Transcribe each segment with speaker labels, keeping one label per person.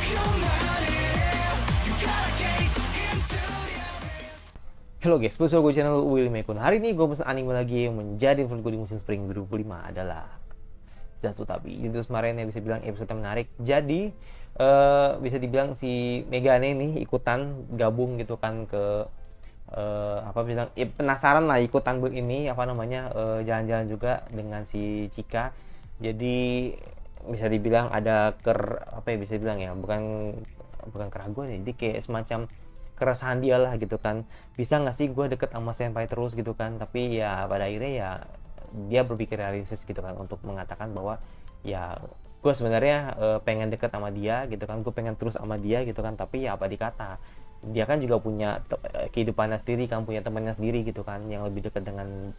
Speaker 1: Halo guys, bersama gue channel Willy Mekun. Hari ini gue pesen anime lagi yang menjadi favorit gue di musim spring 2025 adalah Zatsu-Tabi. Jadi terus kemarin ya bisa bilang episode menarik. Jadi bisa dibilang si Megane nih ikutan gabung gitu kan ke apa bilang ya, penasaran lah ikutan ini apa namanya jalan-jalan juga dengan si Chika. Jadi bisa dibilang ada apa ya bisa dibilang ya bukan bukan keraguan ya, jadi kayak semacam keresahan dia lah gitu kan, bisa nggak sih gue deket sama senpai terus gitu kan, tapi ya pada akhirnya ya dia berpikir realistis gitu kan untuk mengatakan bahwa ya gue sebenarnya pengen deket sama dia gitu kan, gue pengen terus sama dia gitu kan, tapi ya apa dikata dia kan juga punya kehidupannya sendiri kan, punya temannya sendiri gitu kan yang lebih dekat dengan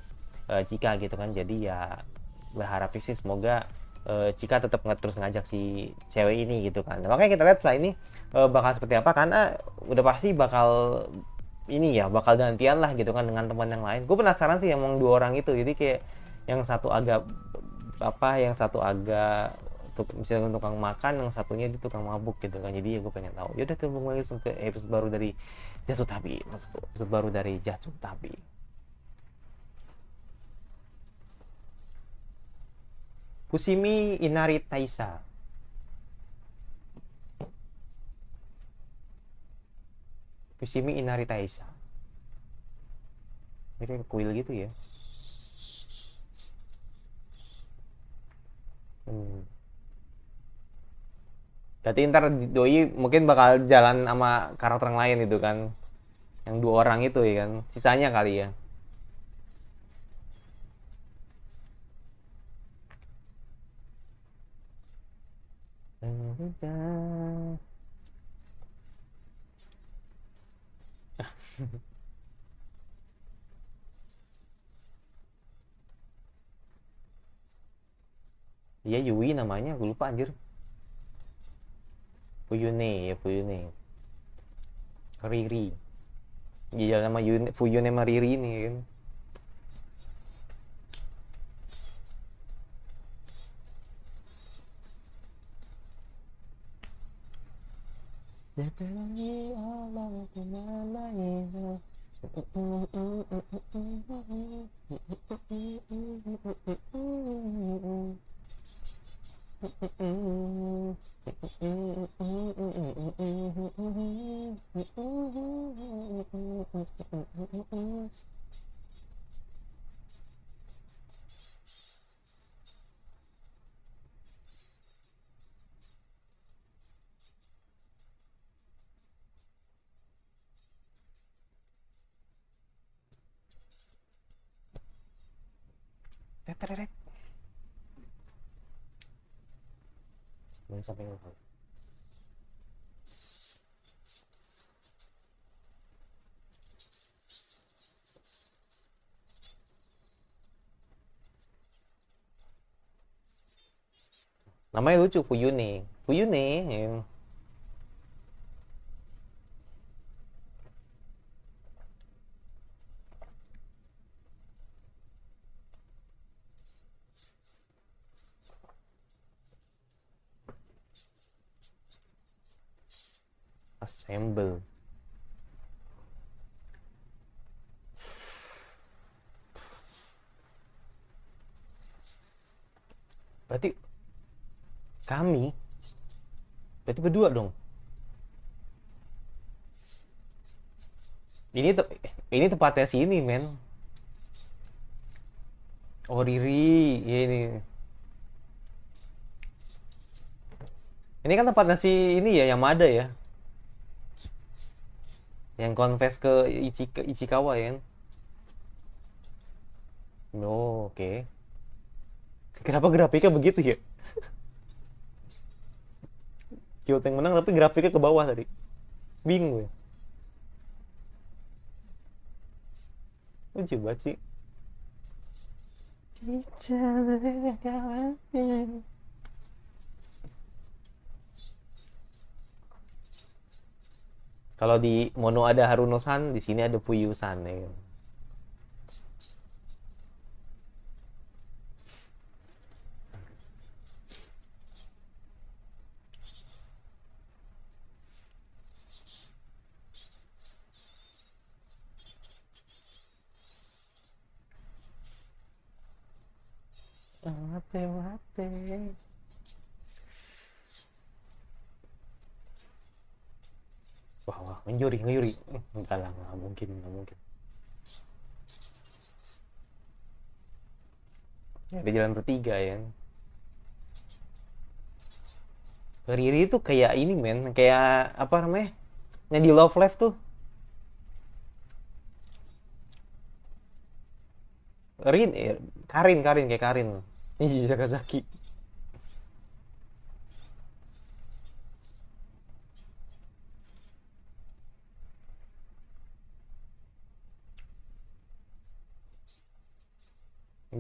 Speaker 1: Cika gitu kan. Jadi ya berharap sih semoga Cika tetap terus ngajak si cewek ini gitu kan. Nah, makanya kita lihat setelah ini bakal seperti apa, karena udah pasti bakal ini ya bakal gantian lah gitu kan dengan teman yang lain. Gue penasaran sih emang dua orang itu, jadi kayak yang satu agak apa, yang satu agak misalnya tukang makan, yang satunya di tukang mabuk gitu kan. Jadi ya gue pengen tahu. Yaudah kita mulai langsung ke episode baru dari Zatsu-Tabi. Let's go. Episode baru dari Zatsu-Tabi. Fushimi Inari Taisa. Fushimi Inari Taisa. Ini kayak kuil gitu ya. Hmm. Berarti ntar Doi mungkin bakal jalan sama karakter yang lain itu kan. Yang dua orang itu ya kan. Sisanya kali ya. Iya Yui namanya, gue lupa anjir. Fuyune ya, Fuyune. Riri. Iya nama Fuyune sama Riri ini kan. Tetrerek. Jangan sampai lupa. Namanya lucu, Fuyune. Fuyune. Ya. Assemble. Berarti kami, berarti berdua dong. Ini ini tempatnya sini, men. Oh, Riri. Iya, ini. Ini kan tempatnya si ini ya, Yamada ya. Yang confess ke Ichikawa ya kan. Oh, oke. Okay. Kenapa grafiknya begitu ya? Kyoto yang menang tapi grafiknya ke bawah tadi. Bingung ya. Lucu banget sih. Kalau di Mono ada Haruno-san, di sini ada Fuyu-san ya kan. mate mate. Wah, wah, mencuri, mencuri. Enggak lah, nggak mungkin, nggak mungkin. Ya, di jalan bertiga ya. Riri itu kayak ini men, kayak apa namanya? Yang di Love Live tuh. Rin, Karin, Karin kayak Karin. Ini Sakazaki.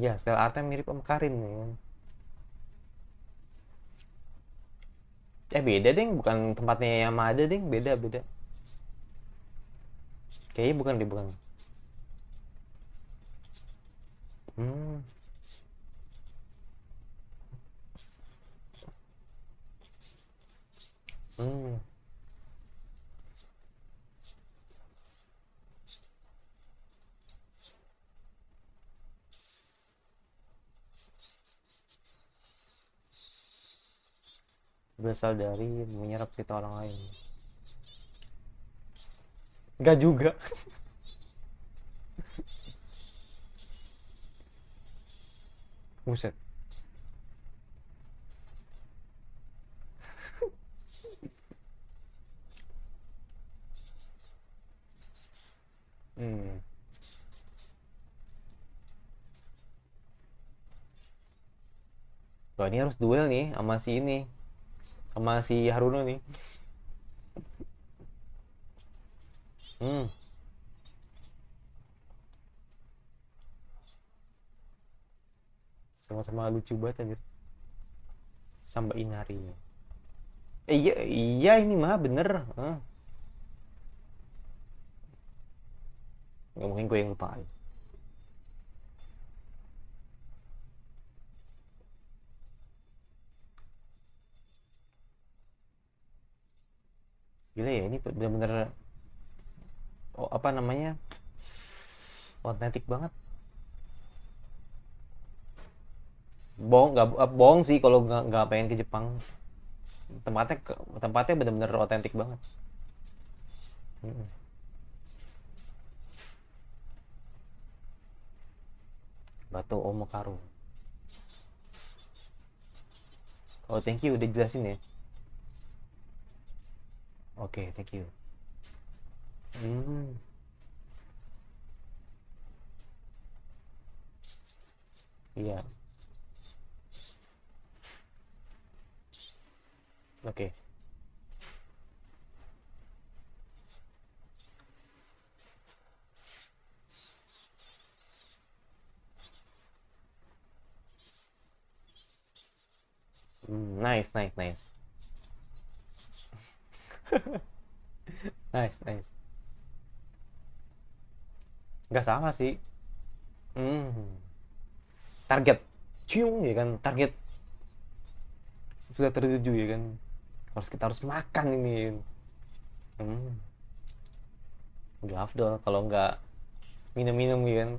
Speaker 1: Ya, style artnya mirip sama Karin ya. Beda deh, bukan tempatnya Yamada deh, beda beda. Kayaknya bukan deh, bukan. Hmm, hmm. Berasal dari menyerap cerita orang lain. Enggak juga. Buset. Hmm. Wah, ini harus duel nih sama si ini, sama si Haruno nih. Hmm, sama-sama lucu banget anjir. Samba Inari. Iya, iya ini mah bener. Nggak mungkin gue yang lupa. Gila ya, ini bener-bener oh, apa namanya? Otentik banget. Bohong nggak bohong sih kalau nggak pengen ke Jepang. Tempatnya tempatnya bener-bener otentik banget. Mm-mm. Batu Omokaru. Oh, thank you udah jelasin ya. Oke, thank you. Hmm, iya. Oke. Nice, nice, nice. Nice, nice. Nggak sama sih. Hmm. Target. Cium ya kan, target sudah tertuju ya kan. Kita harus makan ini. Hmm. Udah afdol kalau nggak minum-minum ya kan.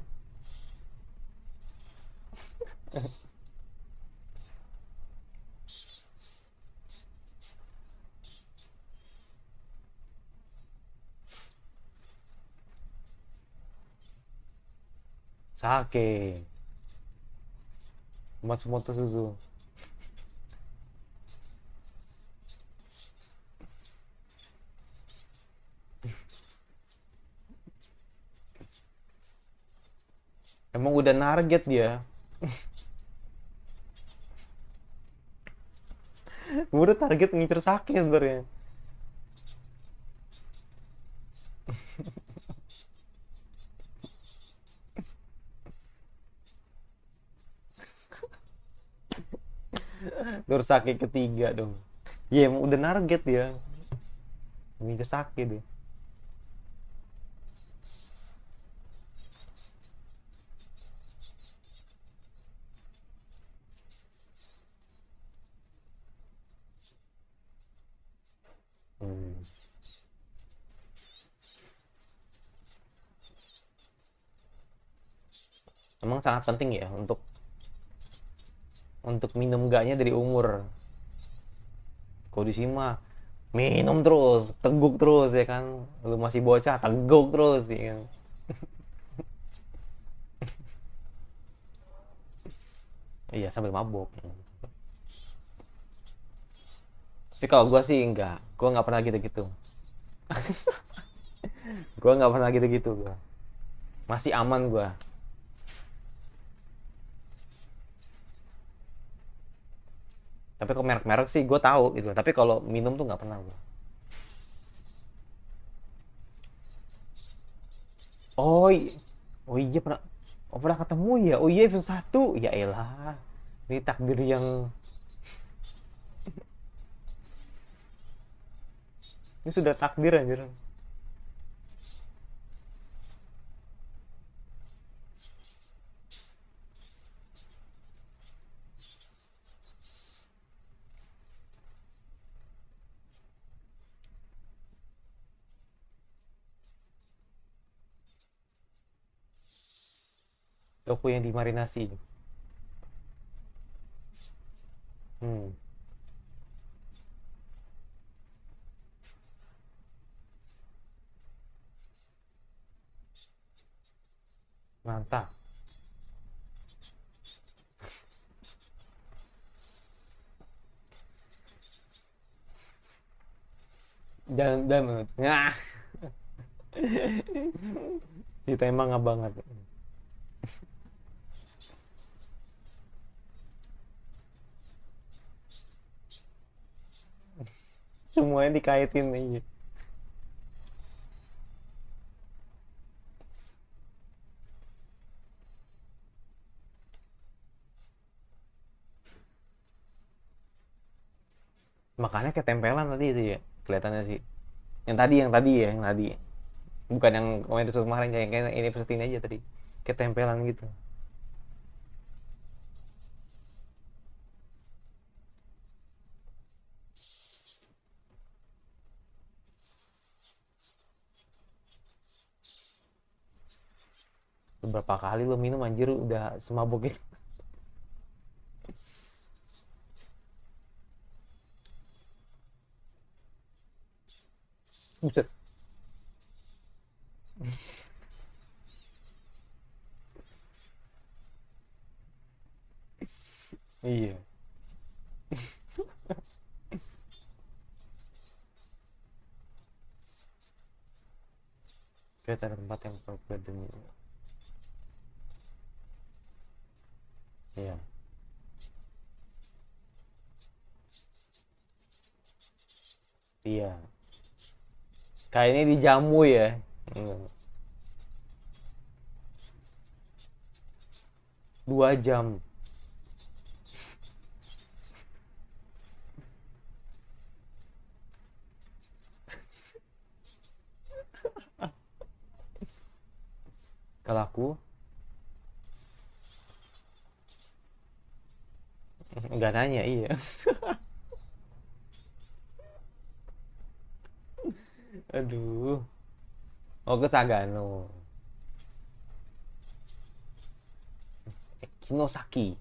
Speaker 1: Sake. Matsumoto Suzu. Emang udah target dia. Udah target ngincer sake sebenarnya. Baru sake ketiga dong. Iya, emang udah target dia. Ngincer sake deh. Hmm. Emang sangat penting ya untuk untuk minum enggaknya dari umur. Kalau di sini mah minum terus, teguk terus ya kan. Lu masih bocah, teguk terus ya kan. Iya, sambil mabuk. Tapi kalau gue sih enggak, gue nggak pernah gitu-gitu. Gue nggak pernah gitu-gitu gue. Masih aman gue. Tapi kalau merek-merek sih gue tahu gitu. Tapi kalau minum tuh nggak pernah gue. Oh, oh iya pernah. Oh pernah ketemu ya. Oh iya episode 1. Ya elah. Ini takdir yang ini sudah takdir anjir. Tofu yang dimarinasi. Hmm, mantap. Dan nah, itu emang nggak banget. Semuanya dikaitin aja. Makanya ketempelan tadi itu ya. Kelihatannya sih. Yang tadi. Bukan yang kemarin episode kemarin kayak ini episode ini aja tadi. Ketempelan gitu. Beberapa kali lo minum anjir udah semabuk itu. Buset. Iya. Kita cari tempat yang appropriate dan iya. Iya. Kayaknya dijamu ya. Hmm. 2 jam. Kalau aku nggak nanya, iya. Aduh. Oh ke Sagano. Kinosaki.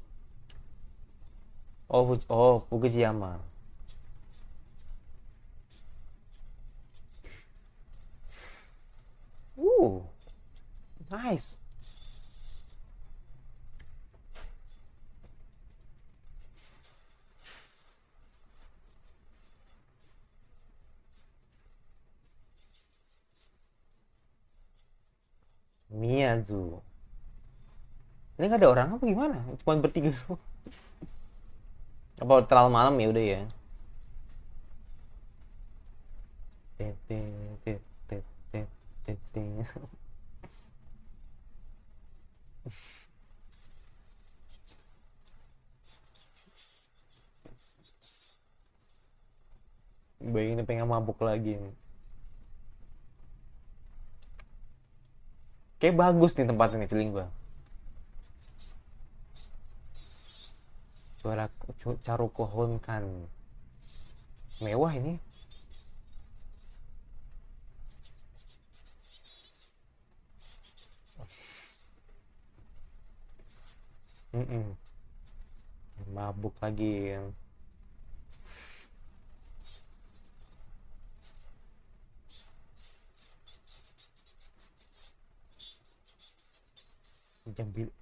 Speaker 1: Oh Fukuyama. Uh, nice. Miyazu. Ini nggak ada orang apa gimana? Cuma bertiga doang. Apa terlalu malam ya udah ya. Tete, tete, tete, tete. Bayangin pengen mabuk lagi nih. Kayak bagus nih tempat ini feeling gua. Suara Carukohon kan. Mewah ini. Mm-mm. Mabuk lagi kan. Jam gimana?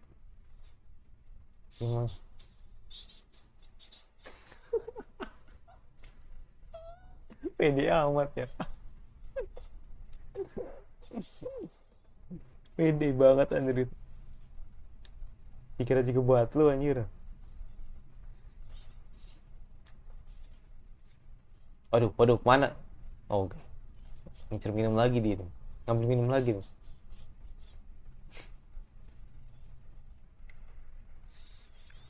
Speaker 1: Pede amat ya. Pede banget anjir. Dikira juga buat lu anjir. Waduh, waduh, mana? Oh, oke. Ngincer minum lagi dia tuh. Ngambil minum lagi tuh.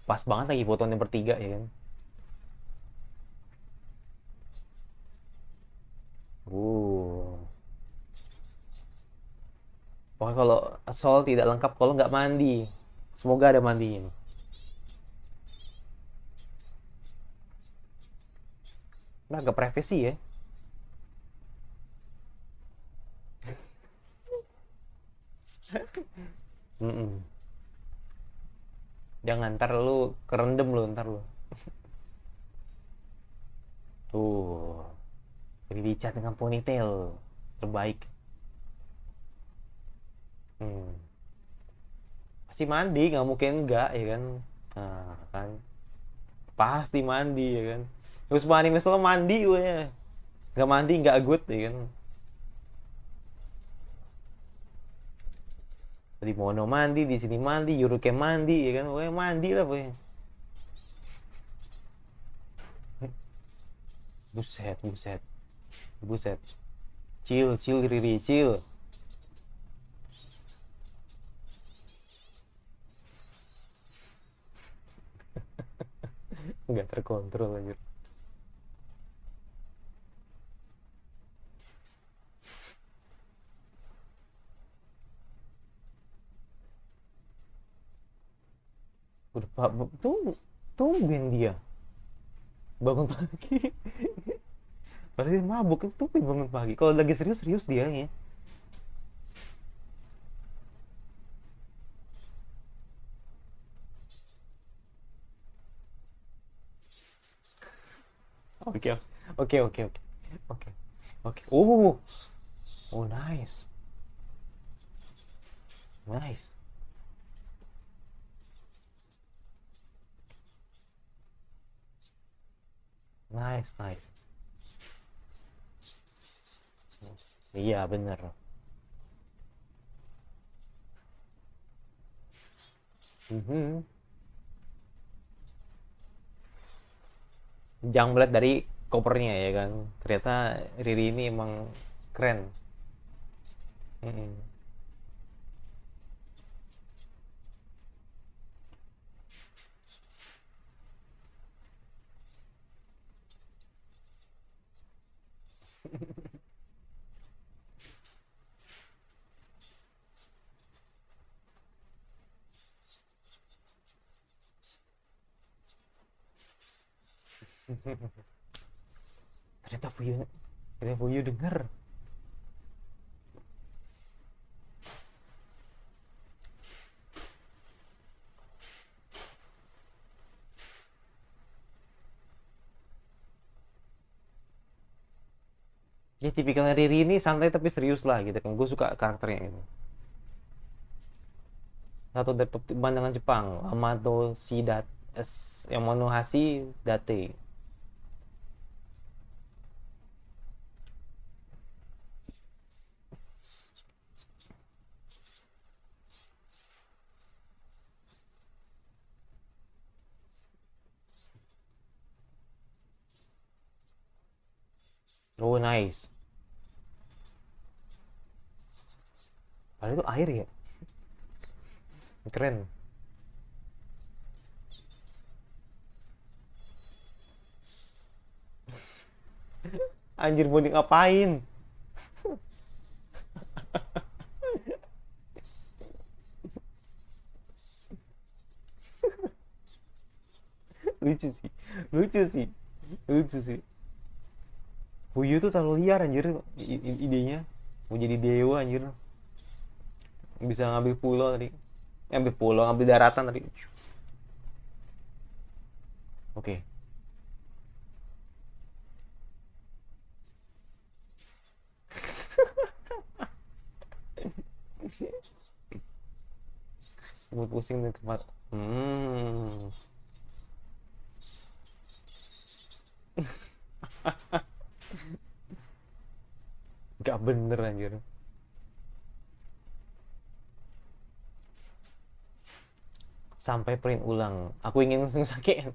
Speaker 1: Pas banget lagi fotonya bertiga ya kan. Uh. Pokoknya kalau Sol tidak lengkap kalau nggak mandi. Semoga ada mandinya. Nah, agak privasi ya. Mm-mm. Jangan ntar lu kerendam lu ntar lu. Tuh. Jadi dicat dengan ponytail. Terbaik. Hmm. Pasti mandi, nggak mungkin enggak ya kan. Nah, kan. Pasti mandi ya kan. Terus anime selalu mandi gue ya. Nggak mandi nggak good ya kan. Di Mono mandi, di sini mandi, Yuruke mandi ya kan. Gue mandi lah gue. Buset, buset, buset. Chill, chill, Riri, chill. Nggak terkontrol anjir. Udah pak, tumben dia bangun pagi. Padahal dia mabuk itu tumben bangun pagi. Kalau lagi serius serius dia ya. Oke, oke, oke, oke, oke, oke. Oh, oh nice, nice, nice, nice. Iya bener. Mhm. Jangan melihat dari covernya ya kan. Ternyata Riri ini emang keren. Mm-mm. Ternyata Fuyu, ternyata Fuyu denger. Ya tipikalnya Riri ini santai tapi serius lah gitu kan. Gue suka karakternya gitu. Satu dari top pandangan Jepang, Amato Shidat, yang Monohashi Date. Oh nice. Padahal itu air ya. Keren. Anjir mau ngapain? Lucu sih. Lucu sih. Lucu sih. Fuyu tuh terlalu liar anjir idenya. Mau jadi dewa anjir. Bisa ngambil pulau tadi. Ngambil pulau, ngambil daratan tadi. Oke. Rambut pusing di tempat. Gak bener anjir. Sampai print ulang. Aku ingin langsung sakit.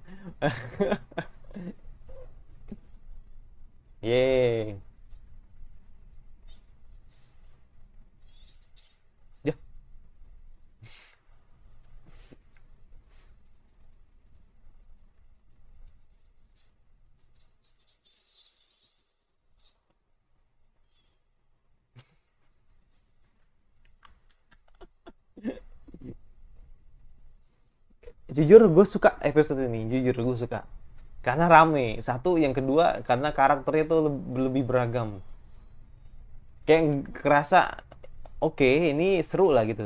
Speaker 1: Yeay. Ya. Jujur gue suka episode ini. Jujur gue suka. Karena rame. Satu, yang kedua karena karakternya tuh lebih beragam. Kayak kerasa oke, ini seru lah gitu.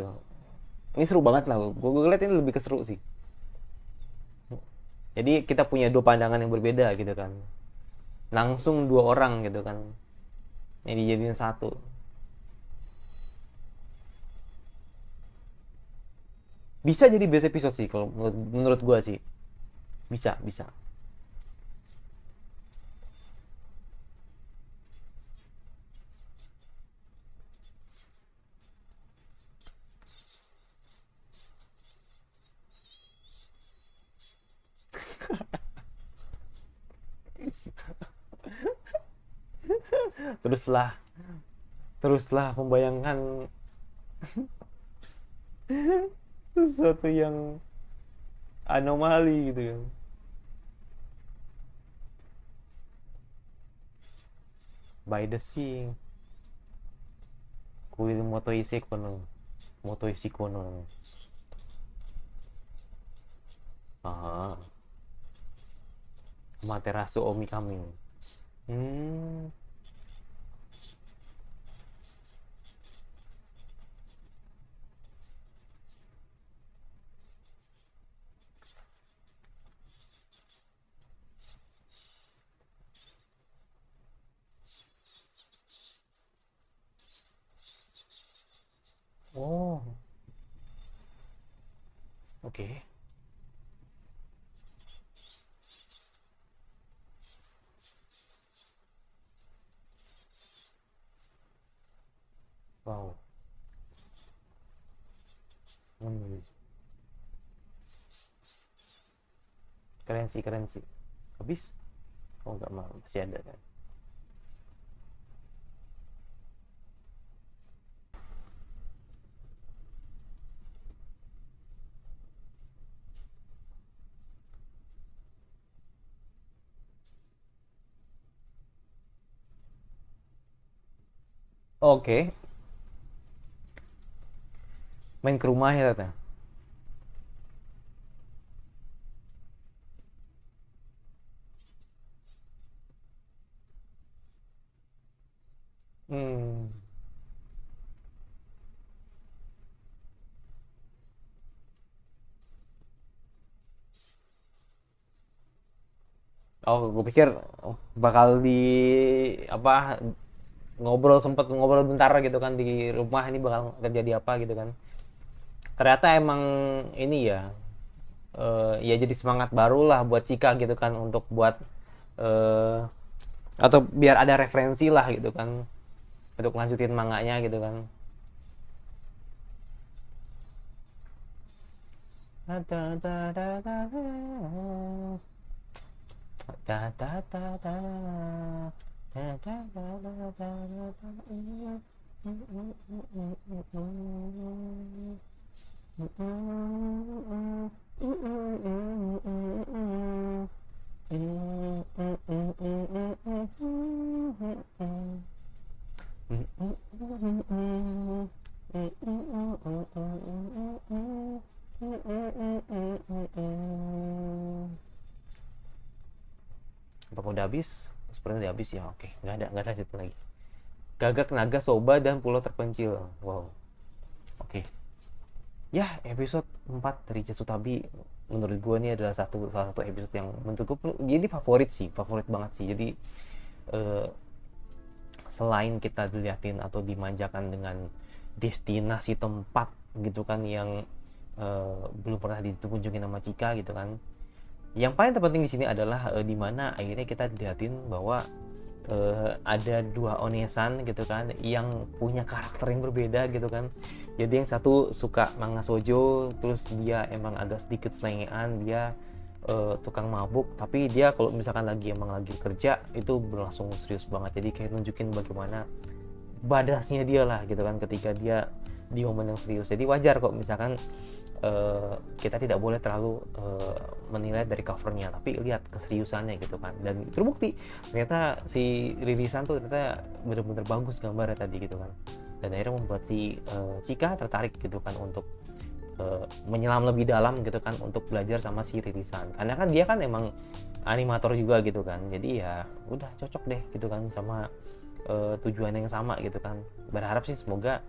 Speaker 1: Ini seru banget lah. Gue ngeliat ini lebih keseru sih. Jadi kita punya dua pandangan yang berbeda gitu kan. Langsung dua orang gitu kan. Yang dijadiin satu. Bisa jadi best episode sih kalau menurut gue sih. Bisa, bisa. Teruslah teruslah membayangkan sesuatu yang anomali gitu ya. By the sea. Kuil Motoise kono. Motoise kono. Ah. Amaterasu Omi kami. Hmm. Oh, oke. Wow. Hmm. Keren sih, keren sih. Habis? Oh, nggak mau, masih ada kan. Oke, main ke rumah ya Tata. Hmm. Oh, gue pikir bakal di apa ngobrol, sempet ngobrol bentar gitu kan di rumah, ini bakal terjadi apa gitu kan. Ternyata emang ini ya, ya jadi semangat baru lah buat Cika gitu kan, untuk buat eh, atau biar ada referensi lah gitu kan untuk lanjutin manganya gitu kan. Apa udah habis? Sepertinya udah habis ya. Oke, nggak ada lanjut lagi. Gagak Naga Soba dan Pulau Terpencil. Wow. Oke. Ya, episode 4 dari Jetsutabi menurut gue ini adalah salah satu episode yang menurut gue jadi favorit banget sih. Jadi selain kita diliatin atau dimanjakan dengan destinasi tempat gitu kan yang belum pernah dikunjungi sama Chika gitu kan, yang paling terpenting di sini adalah dimana akhirnya kita diliatin bahwa ada dua onesan gitu kan yang punya karakter yang berbeda gitu kan. Jadi yang satu suka manga shoujo, terus dia emang agak sedikit selengean, dia tukang mabuk, tapi dia kalau misalkan emang lagi kerja itu berlangsung serius banget. Jadi kayak nunjukin bagaimana badasnya dia lah gitu kan ketika dia di momen yang serius. Jadi wajar kok misalkan kita tidak boleh terlalu menilai dari covernya, tapi lihat keseriusannya gitu kan. Dan terbukti ternyata si rilisan tuh ternyata bener-bener bagus gambarnya tadi gitu kan, dan akhirnya membuat si Chika tertarik gitu kan untuk menyelam lebih dalam gitu kan untuk belajar sama si rilisan, karena kan dia kan emang animator juga gitu kan. Jadi ya udah cocok deh gitu kan sama tujuan yang sama gitu kan. Berharap sih semoga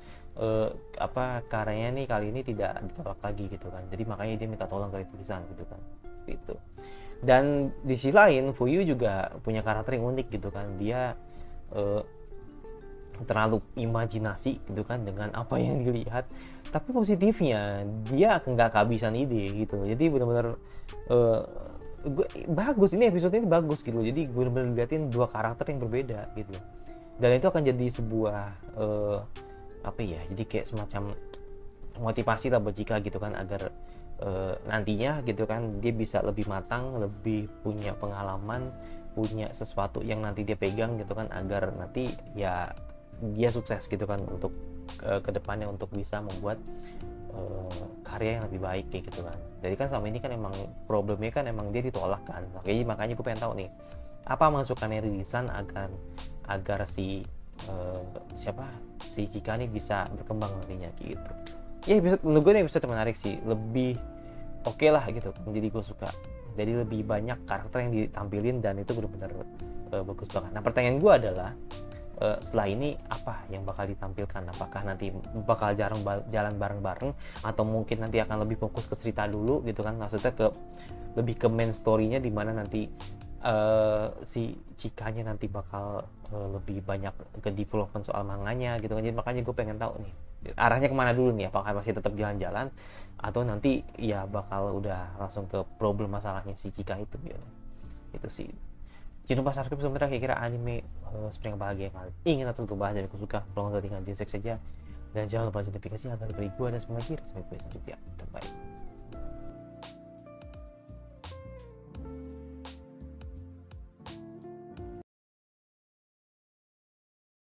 Speaker 1: karyanya nih kali ini tidak ditolak lagi gitu kan. Jadi makanya dia minta tolong ke rilisan gitu kan, gitu. Dan di sisi lain Fuyu juga punya karakter yang unik gitu kan. Dia terlalu imajinasi gitu kan dengan apa yang dilihat, tapi positifnya dia nggak kehabisan ide gitu. Jadi benar-benar bagus, ini episode ini bagus gitu. Jadi gue benar-benar liatin dua karakter yang berbeda gitu, dan itu akan jadi sebuah jadi kayak semacam motivasi lah buat Chika gitu kan, agar nantinya gitu kan dia bisa lebih matang, lebih punya pengalaman, punya sesuatu yang nanti dia pegang gitu kan, agar nanti ya dia sukses gitu kan untuk kedepannya untuk bisa membuat karya yang lebih baik kayak gitu kan. Jadi kan selama ini kan emang problemnya kan emang dia ditolak kan. Makanya gue pengen tahu nih apa masukannya rilisan agar si Chika nih bisa berkembang nantinya gitu. Ya menurut gue ini episode menarik sih, lebih oke lah gitu kan. Jadi gue suka, jadi lebih banyak karakter yang ditampilin dan itu benar-benar bagus banget. Nah pertanyaan gue adalah setelah ini apa yang bakal ditampilkan? Apakah nanti bakal jalan bareng-bareng, atau mungkin nanti akan lebih fokus ke cerita dulu gitu kan, maksudnya lebih ke main story-nya, di mana nanti si Chikanya nanti bakal lebih banyak ke development soal manganya gitu kan. Jadi makanya gue pengen tahu nih arahnya kemana dulu nih, apakah masih tetap jalan-jalan atau nanti ya bakal udah langsung ke problem masalahnya si Chika itu gitu. Itu sih. Jangan lupa subscribe sebenarnya kira-kira anime Spring Bahagia yang kalian ingin atau gue bahas dan aku suka. Kalau nggak tinggal di saja, dan jangan lupa notifikasi agar beri gue dan semua kira sampai selanjutnya. Dan bye.